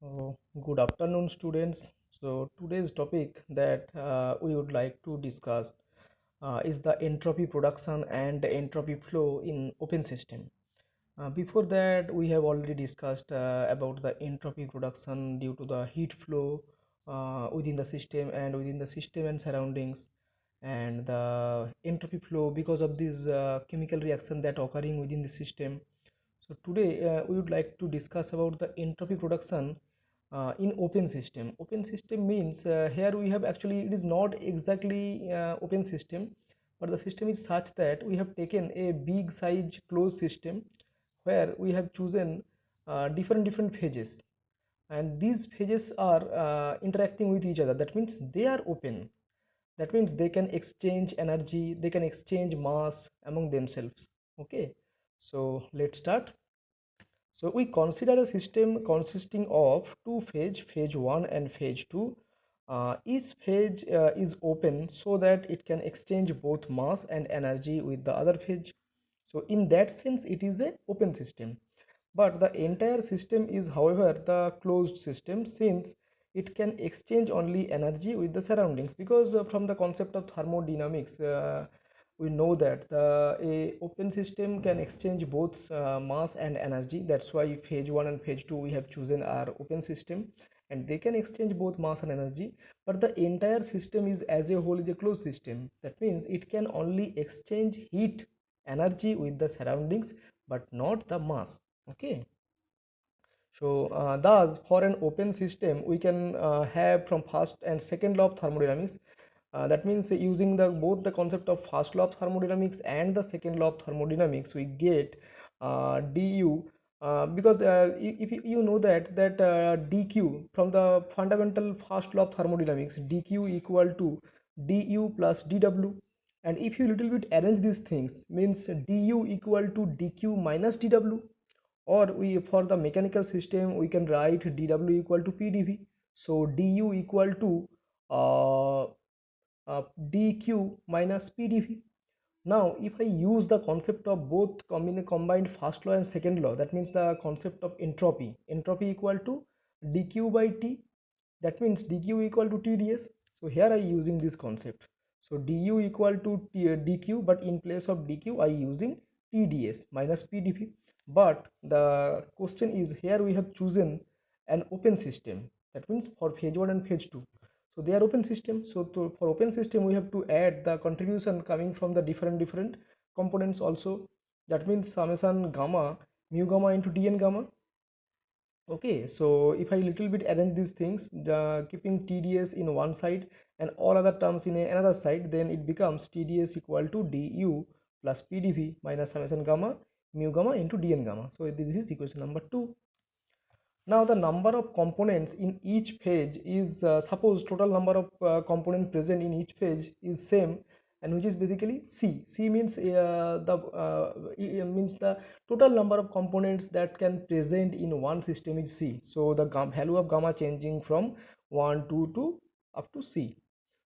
Good afternoon, students. So today's topic that we would like to discuss is the entropy production and entropy flow in open system. Before that, we have already discussed about the entropy production due to the heat flow within the system and within the system and surroundings, and the entropy flow because of this chemical reaction that occurring within the system. So today we would like to discuss about the entropy production in open system. Open system means here we have actually it is not exactly open system, but the system is such that we have taken a big size closed system where we have chosen different phases, and these phases are interacting with each other. That means they are open. That means they can exchange energy, they can exchange mass among themselves. Okay, so let's start. So we consider a system consisting of two phase, phase 1 and phase 2. Each phase is open so that it can exchange both mass and energy with the other phase. So in that sense, it is a open system. But the entire system is, however, the closed system, since it can exchange only energy with the surroundings. Because from the concept of thermodynamics, we know that a open system can exchange both mass and energy. That's why phase 1 and phase 2 we have chosen our open system, and they can exchange both mass and energy. But the entire system is as a whole is a closed system. That means it can only exchange heat energy with the surroundings, but not the mass. Okay, so thus for an open system we can have from first and second law of thermodynamics. That means using the both the concept of first law of thermodynamics and the second law of thermodynamics, we get du, because if you know that dq from the fundamental first law of thermodynamics, dq equal to du plus dw. And if you little bit arrange these things, means du equal to dq minus dw, or we for the mechanical system we can write dw equal to pdv. So du equal to uh, dq minus pdv. Now if I use the concept of both combined first law and second law, that means the concept of entropy equal to dq by t. That means dq equal to tds. So here I using this concept. So du equal to dq, but in place of dq I using tds minus pdv. But the question is, here we have chosen an open system. That means for phase 1 and phase 2, so they are open system. So for open system we have to add the contribution coming from the different components also. That means summation gamma mu gamma into dn gamma. Okay, so if I little bit arrange these things, keeping TDS in one side and all other terms in another side, then it becomes TDS equal to du plus PdV minus summation gamma mu gamma into dn gamma. So this is equation number 2. Now the number of components in each phase is, suppose total number of components present in each phase is same, and which is basically C. C means means the total number of components that can present in one system is C. So the value of gamma changing from 1 2 to up to C.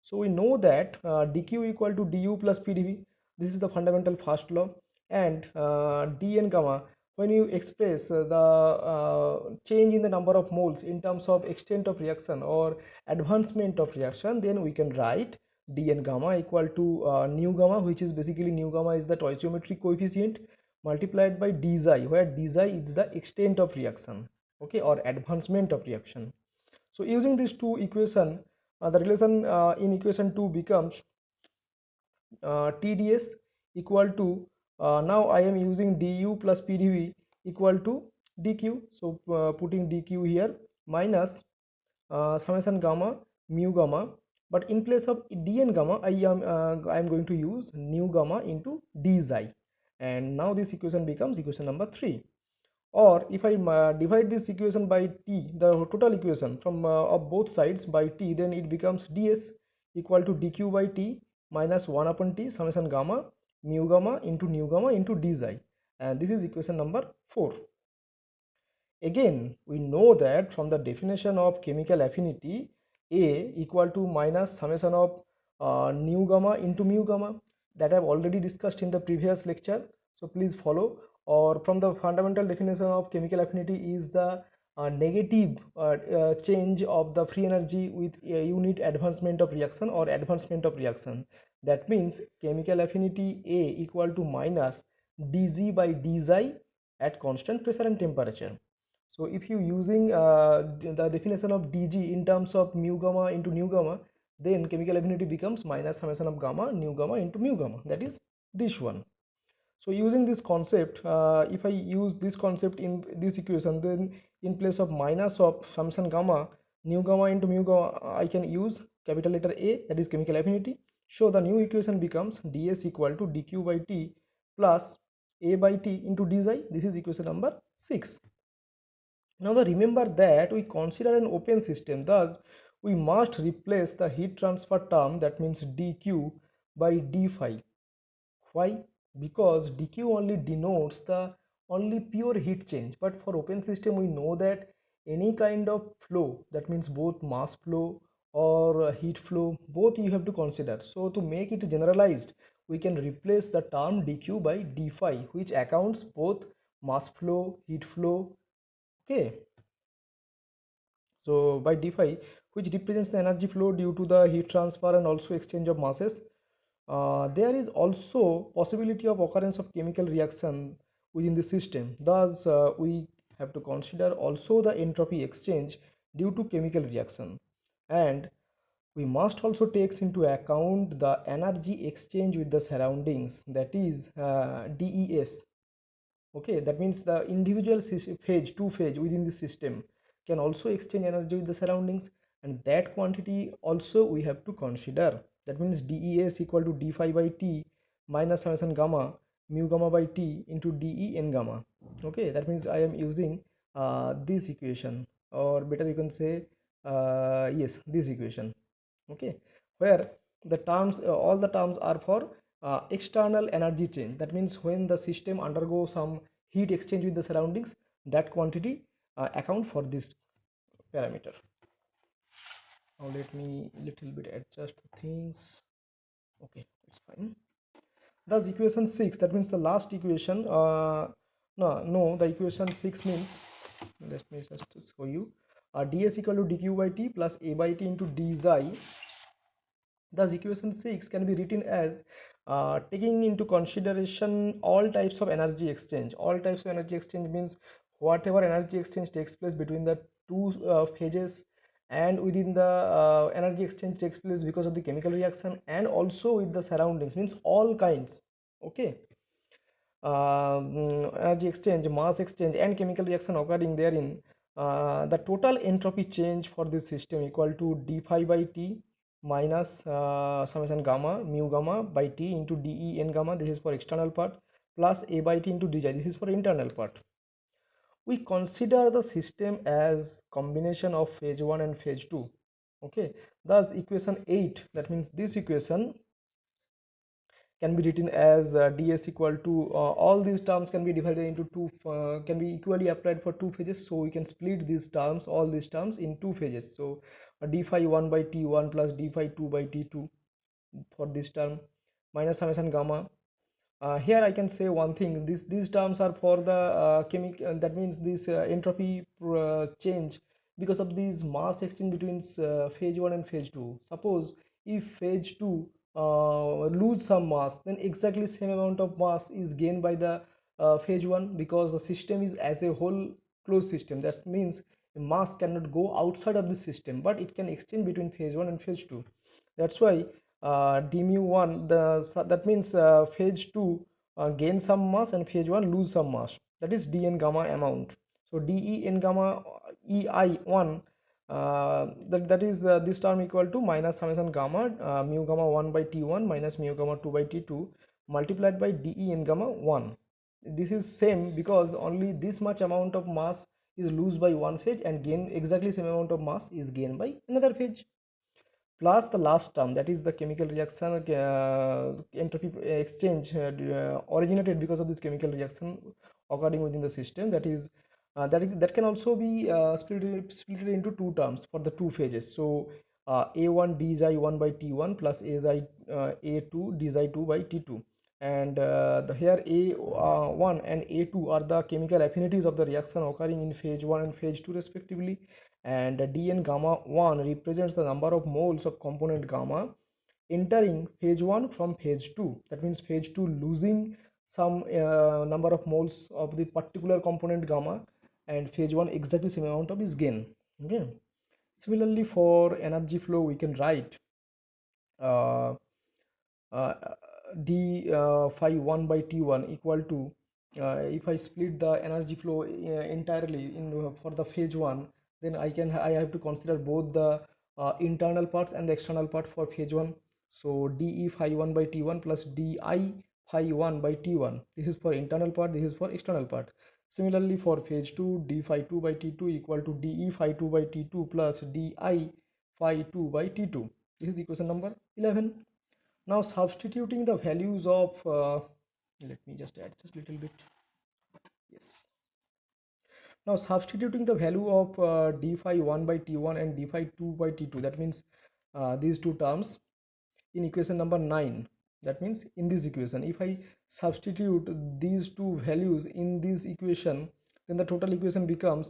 So we know that dq equal to du plus pdv. This is the fundamental first law. And dn gamma, when you express the change in the number of moles in terms of extent of reaction or advancement of reaction, then we can write dn gamma equal to nu gamma, which is basically nu gamma is the stoichiometric coefficient multiplied by d xi, where d xi is the extent of reaction, okay, or advancement of reaction. So using these two equation, the relation in equation 2 becomes TDS equal to, now I am using du plus PdV equal to dq. So putting dq here minus summation gamma mu gamma, but in place of dn gamma I am going to use nu gamma into d xi. And now this equation becomes equation number 3. Or if I divide this equation by t, the total equation from of both sides by t, then it becomes ds equal to dq by t minus 1 upon t summation gamma mu gamma into nu gamma into d xi. And this is equation number 4. Again, we know that from the definition of chemical affinity, A equal to minus summation of nu gamma into mu gamma, that I have already discussed in the previous lecture. So please follow. Or from the fundamental definition of chemical affinity is the negative change of the free energy with a unit advancement of reaction or advancement of reaction. That means chemical affinity A equal to minus dg by dxi at constant pressure and temperature. So if you using the definition of dg in terms of mu gamma into nu gamma, then chemical affinity becomes minus summation of gamma nu gamma into mu gamma. That is this one. So using this concept, if I use this concept in this equation, then in place of minus of summation gamma nu gamma into mu gamma, I can use capital letter A, that is chemical affinity. So the new equation becomes ds equal to dq by t plus a by t into dxi. This is equation number 6. Now remember that we consider an open system, thus we must replace the heat transfer term, that means dq by d phi. Why? Because dq only denotes the only pure heat change, but for open system we know that any kind of flow, that means both mass flow or heat flow, both you have to consider. So to make it generalized, we can replace the term dq by d phi, which accounts both mass flow, heat flow. Okay, so by d phi, which represents the energy flow due to the heat transfer and also exchange of masses. There is also possibility of occurrence of chemical reaction within the system. Thus, we have to consider also the entropy exchange due to chemical reaction, and we must also take into account the energy exchange with the surroundings, that is DES. Okay, that means the individual phase, two phase within the system can also exchange energy with the surroundings, and that quantity also we have to consider. That means DES equal to d phi by t minus summation gamma mu gamma by t into dE n gamma. Okay, that means I am using this equation, or better you can say yes, this equation. Okay, where the terms all the terms are for external energy change. That means when the system undergoes some heat exchange with the surroundings, that quantity account for this parameter. Now let me little bit adjust things. Okay, it's fine. Thus equation 6, that means the last equation, no, the equation 6 means, let me just show you, ds equal to dq by t plus a by t into dxi. Thus, equation 6 can be written as taking into consideration all types of energy exchange. All types of energy exchange means whatever energy exchange takes place between the two phases, and within the energy exchange takes place because of the chemical reaction, and also with the surroundings, means all kinds. Okay, energy exchange, mass exchange, and chemical reaction occurring therein, the total entropy change for this system equal to d phi by t minus summation gamma mu gamma by t into dE n gamma, this is for external part, plus a by t into dxi, this is for internal part. We consider the system as combination of phase 1 and phase 2. Okay, thus equation 8, that means this equation can be written as ds equal to all these terms can be divided into two, can be equally applied for two phases, so we can split these terms, all these terms, in two phases. So d phi 1 by t1 plus d phi 2 by t2 for this term minus summation gamma. Here I can say one thing, these terms are for the that means this entropy change because of these mass exchange between phase 1 and phase 2. Suppose if phase 2 lose some mass, then exactly same amount of mass is gained by the phase 1, because the system is as a whole closed system. That means the mass cannot go outside of the system, but it can exchange between phase 1 and phase 2. That's why d mu 1, that means phase 2 gain some mass and phase 1 lose some mass, that is dn gamma amount. So dE n gamma ei1, that is this term equal to minus summation gamma mu gamma 1 by t1 minus mu gamma 2 by t2 multiplied by dE n gamma 1. This is same because only this much amount of mass is lost by one phase, and gain exactly same amount of mass is gained by another phase, plus the last term, that is the chemical reaction entropy exchange originated because of this chemical reaction occurring within the system. That is that can also be split into two terms for the two phases. So a1 dxi 1 by t1 plus a2 dxi 2 by t2. and here A1 and A2 are the chemical affinities of the reaction occurring in phase 1 and phase 2 respectively, and Dn gamma 1 represents the number of moles of component gamma entering phase 1 from phase 2. That means phase 2 losing some number of moles of the particular component gamma, and phase 1 exactly same amount of is gain. Okay. Similarly, for energy flow we can write uh, uh, d phi 1 by t1 equal to, if I split the energy flow entirely in for the phase 1, then I have to consider both the internal parts and the external part for phase 1. So de phi 1 by t1 plus di phi 1 by t1, this is for internal part, this is for external part. Similarly, for phase 2, d phi 2 by t2 equal to de phi 2 by t2 plus di phi 2 by t2. This is equation number 11. Now substituting the values of, let me just add just a little bit. Yes. Now substituting the value of d phi 1 by t1 and d phi 2 by t2, that means these two terms in equation number 9. That means in this equation, if I substitute these two values in this equation, then the total equation becomes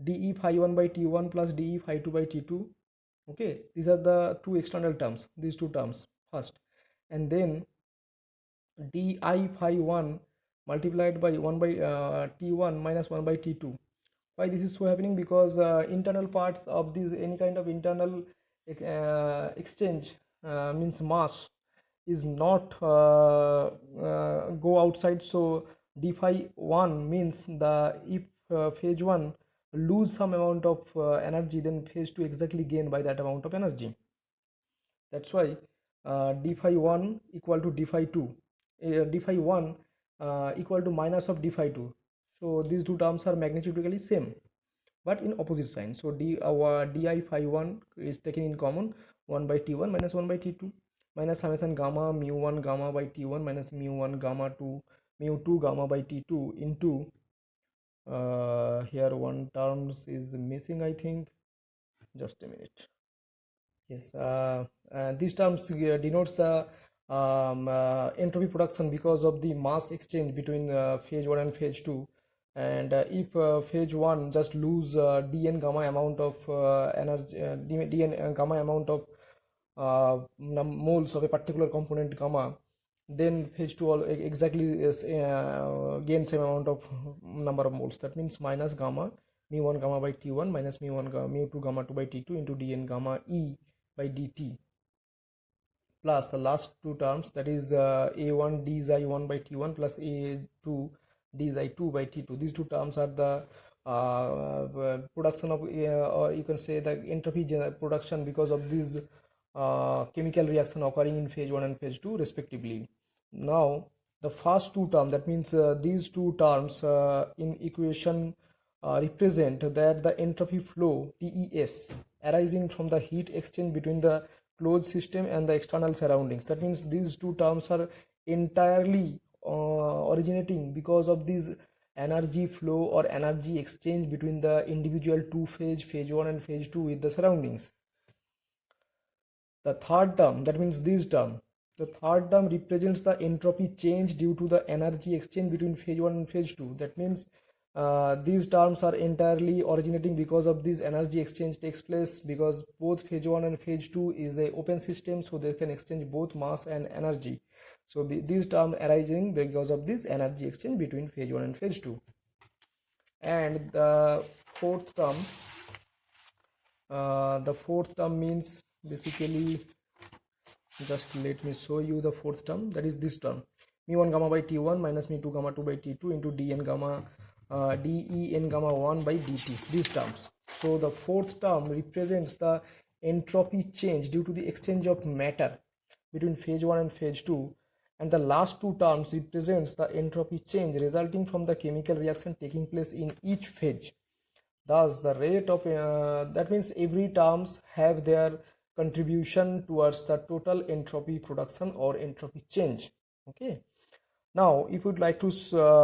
de phi 1 by t1 plus de phi 2 by t2. Okay, these are the two external terms, these two terms first, and then di phi 1 multiplied by 1 by t1 minus 1 by t2. Why this is so happening? Because internal parts of this, any kind of internal exchange, means mass is not go outside. So d phi 1 means the, if phase 1 lose some amount of energy, then phase 2 exactly gain by that amount of energy. That's why d phi 1 equal to d phi 2, d phi 1 equal to minus of d phi 2. So these two terms are magnitudically same but in opposite sign. So di phi 1 is taken in common, 1 by t1 minus 1 by t2 minus summation gamma mu 1 gamma by t1 minus mu 1 gamma 2 mu 2 gamma by t2 into, here one terms is missing, I think. Just a minute. Yes, these terms denotes the entropy production because of the mass exchange between phase 1 and phase 2. And if phase 1 just lose dn gamma amount of energy, dn gamma amount of moles of a particular component gamma, then phase 2 exactly is gain same amount of number of moles. That means minus gamma mu 1 gamma by t1 minus mu 1 gamma, mu 2 gamma 2 by t2 into dn gamma e by dt plus the last two terms, that is a1 d xi 1 by t1 plus a2 d xi 2 by t2. These two terms are the production of, or you can say the entropy production because of these chemical reaction occurring in phase 1 and phase 2 respectively. Now the first two terms, that means these two terms in equation represent that the entropy flow TES arising from the heat exchange between the closed system and the external surroundings. That means these two terms are entirely originating because of this energy flow or energy exchange between the individual two phase 1 and phase 2 with the surroundings. The third term, that means this term, the third term represents the entropy change due to the energy exchange between phase 1 and phase 2. That means these terms are entirely originating because of this energy exchange takes place, because both phase 1 and phase 2 is a open system, so they can exchange both mass and energy. So these terms arising because of this energy exchange between phase 1 and phase 2. And the fourth term means basically, just let me show you the fourth term, that is this term, mu 1 gamma by t1 minus mu 2 gamma 2 by t2 into den gamma den gamma 1 by dt, these terms. So the fourth term represents the entropy change due to the exchange of matter between phase 1 and phase 2, and the last two terms represents the entropy change resulting from the chemical reaction taking place in each phase. Thus the rate of that means every terms have their contribution towards the total entropy production or entropy change. Okay, now if you'd like to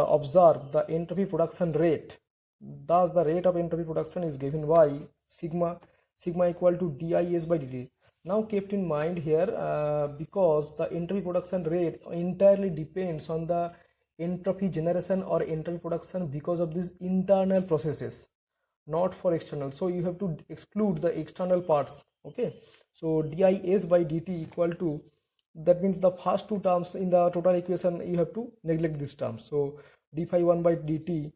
observe the entropy production rate, thus the rate of entropy production is given by sigma equal to dis by dt. Now kept in mind here, because the entropy production rate entirely depends on the entropy generation or entropy production because of these internal processes, not for external. So you have to exclude the external parts. Okay, so dis by dt equal to, that means the first two terms in the total equation you have to neglect this term. So d phi 1 by dt,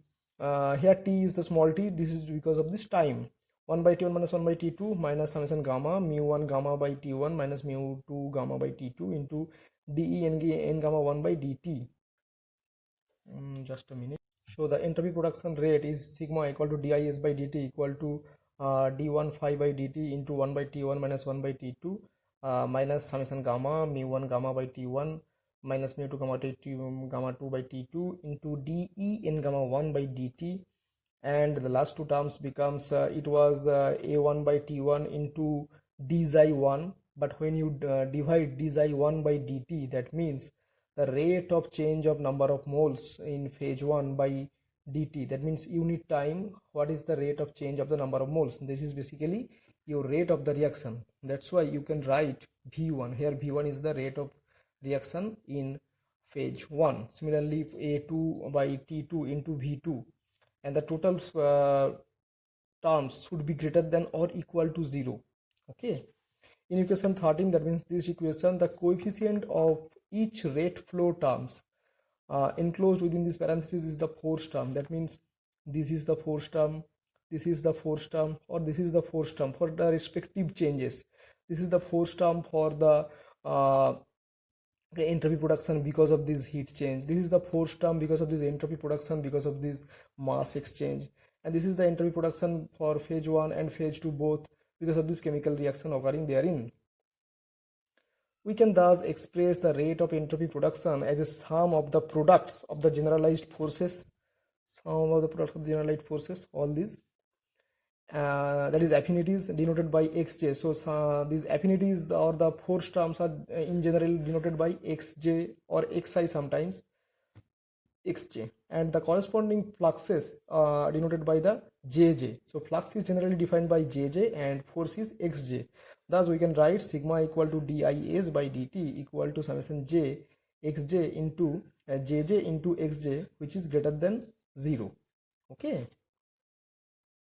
here t is the small t, this is because of this time. 1 by t1 minus 1 by t2 minus summation gamma mu1 gamma by t1 minus mu2 gamma by t2 into de n gamma 1 by dt. Just a minute. So the entropy production rate is sigma equal to dis by dt equal to d1 phi by dt into 1 by t1 minus 1 by t2 minus summation gamma mu1 gamma by t1 minus mu2 gamma t2 gamma 2 by t2 into de n gamma 1 by dt, and the last two terms becomes it was a1 by t1 into d xi 1, but when you divide d xi 1 by dt, that means the rate of change of number of moles in phase 1 by dt, that means unit time, what is the rate of change of the number of moles. This is basically your rate of the reaction. That's why you can write v1 here. V1 is the rate of reaction in phase 1. Similarly, a2 by t2 into v2, and the total terms should be greater than or equal to 0. Okay, in equation 13, that means this equation, the coefficient of each rate flow terms enclosed within this parenthesis is the force term. That means this is the force term, this is the force term, or this is the force term for the respective changes. This is the force term for the entropy production because of this heat change. This is the force term because of this entropy production because of this mass exchange, and this is the entropy production for phase 1 and phase 2 both because of this chemical reaction occurring therein. We can thus express the rate of entropy production as a sum of the products of the generalized forces, all these, that is affinities denoted by xj. So these affinities or the force terms are in general denoted by xj or xi, sometimes xj, and the corresponding fluxes are denoted by the jj. So flux is generally defined by jj and force is xj. Thus we can write sigma equal to dis by dt equal to summation j xj into jj into xj, which is greater than 0. Okay.